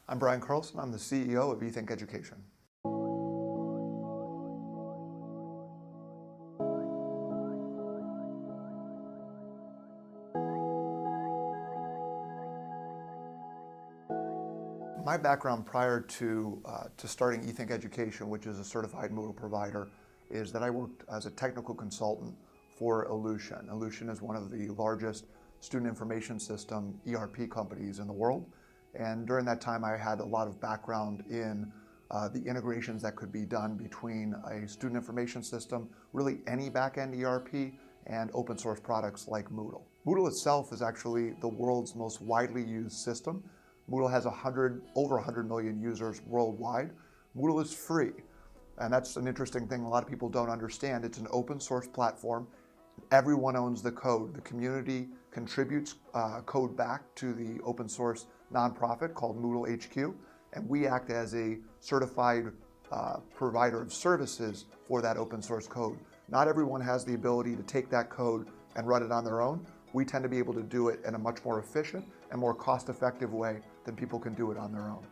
I'm Brian Carlson. I'm the CEO of eThink Education. My background prior to starting eThink Education, which is a certified Moodle provider, is that I worked as a technical consultant for Ellucian. Ellucian is one of the largest student information system ERP companies in the world. And during that time, I had a lot of background in the integrations that could be done between a student information system, really any back-end ERP, and open source products like Moodle. Moodle itself is actually the world's most widely used system. Moodle has over 100 million users worldwide. Moodle is free, and that's an interesting thing a lot of people don't understand. It's an open source platform. Everyone owns the code. The community contributes code back to the open source nonprofit called Moodle HQ, and we act as a certified provider of services for that open source code. Not everyone has the ability to take that code and run it on their own. We tend to be able to do it in a much more efficient and more cost-effective way than people can do it on their own.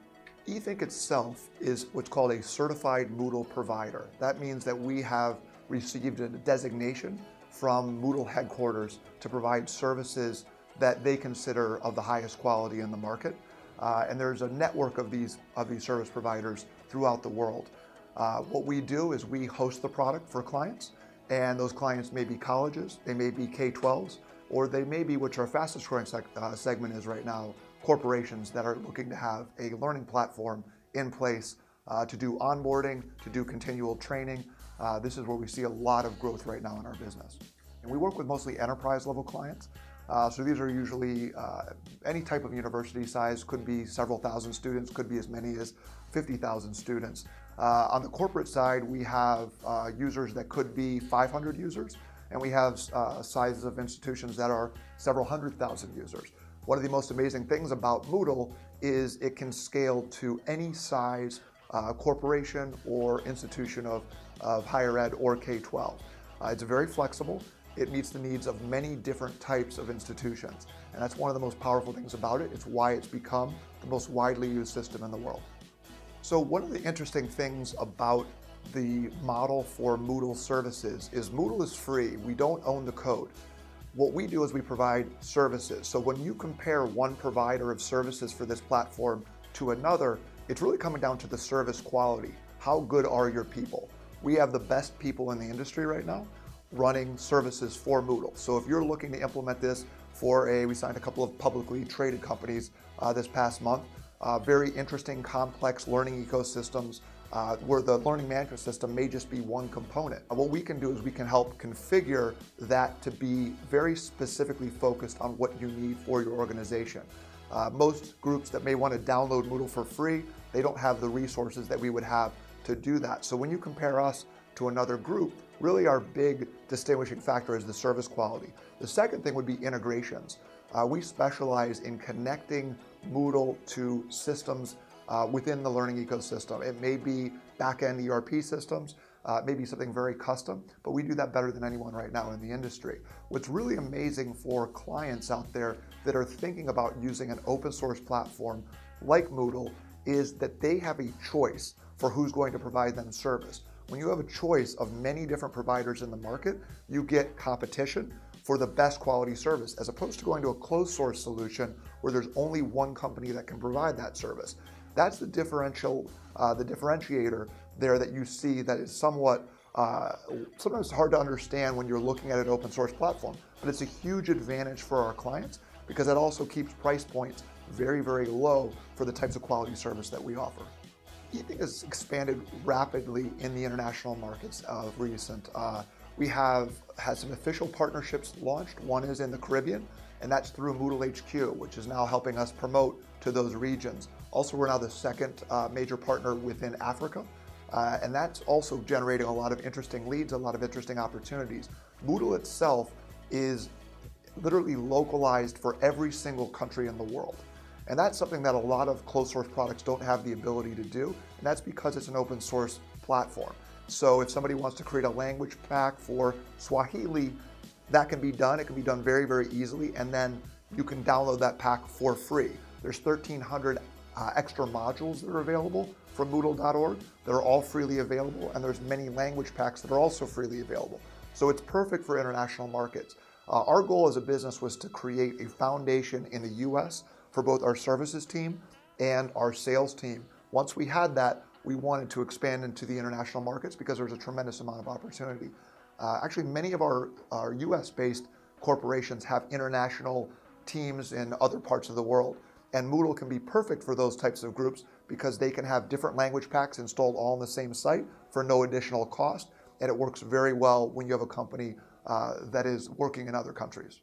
eThink itself is what's called a certified Moodle provider. That means that we have received a designation from Moodle headquarters to provide services that they consider of the highest quality in the market. And there's a network of these service providers throughout the world. What we do is we host the product for clients, and those clients may be colleges, they may be K-12s, or they may be, which our fastest growing segment is right now, corporations that are looking to have a learning platform in place to do onboarding, to do continual training. This is where we see a lot of growth right now in our business. And we work with mostly enterprise level clients. So these are usually any type of university size, could be several thousand students, could be as many as 50,000 students. On the corporate side, we have users that could be 500 users, and we have sizes of institutions that are several 100,000 users. One of the most amazing things about Moodle is it can scale to any size corporation or institution of higher ed or K-12. It's very flexible. It meets the needs of many different types of institutions. And that's one of the most powerful things about it. It's why it's become the most widely used system in the world. So one of the interesting things about the model for Moodle services is Moodle is free. We don't own the code. What we do is we provide services. So when you compare one provider of services for this platform to another, it's really coming down to the service quality. How good are your people? We have the best people in the industry right now running services for Moodle. So if you're looking to implement this we signed a couple of publicly traded companies this past month, very interesting, complex learning ecosystems where the learning management system may just be one component. What we can do is we can help configure that to be very specifically focused on what you need for your organization. Most groups that may want to download Moodle for free, they don't have the resources that we would have to do that. So when you compare us to another group, really our big distinguishing factor is the service quality. The second thing would be integrations. We specialize in connecting Moodle to systems within the learning ecosystem. It may be back-end ERP systems, it may be something very custom, but we do that better than anyone right now in the industry. What's really amazing for clients out there that are thinking about using an open source platform like Moodle is that they have a choice for who's going to provide them service. When you have a choice of many different providers in the market, you get competition for the best quality service, as opposed to going to a closed source solution where there's only one company that can provide that service. That's the differentiator there that you see that is somewhat, sometimes hard to understand when you're looking at an open source platform, but it's a huge advantage for our clients because it also keeps price points very, very low for the types of quality service that we offer. eThink has expanded rapidly in the international markets of recent. We have had some official partnerships launched. One is in the Caribbean, and that's through Moodle HQ, which is now helping us promote to those regions. Also, we're now the second major partner within Africa, and that's also generating a lot of interesting leads, a lot of interesting opportunities. Moodle itself is literally localized for every single country in the world. And that's something that a lot of closed source products don't have the ability to do, and that's because it's an open source platform. So if somebody wants to create a language pack for Swahili, that can be done. It can be done very, very easily, and then you can download that pack for free. There's 1,300 extra modules that are available from Moodle.org that are all freely available, and there's many language packs that are also freely available. So it's perfect for international markets. Our goal as a business was to create a foundation in the US for both our services team and our sales team. Once we had that, we wanted to expand into the international markets because there's a tremendous amount of opportunity. Actually, many of our US-based corporations have international teams in other parts of the world. And Moodle can be perfect for those types of groups because they can have different language packs installed all on the same site for no additional cost. And it works very well when you have a company that is working in other countries.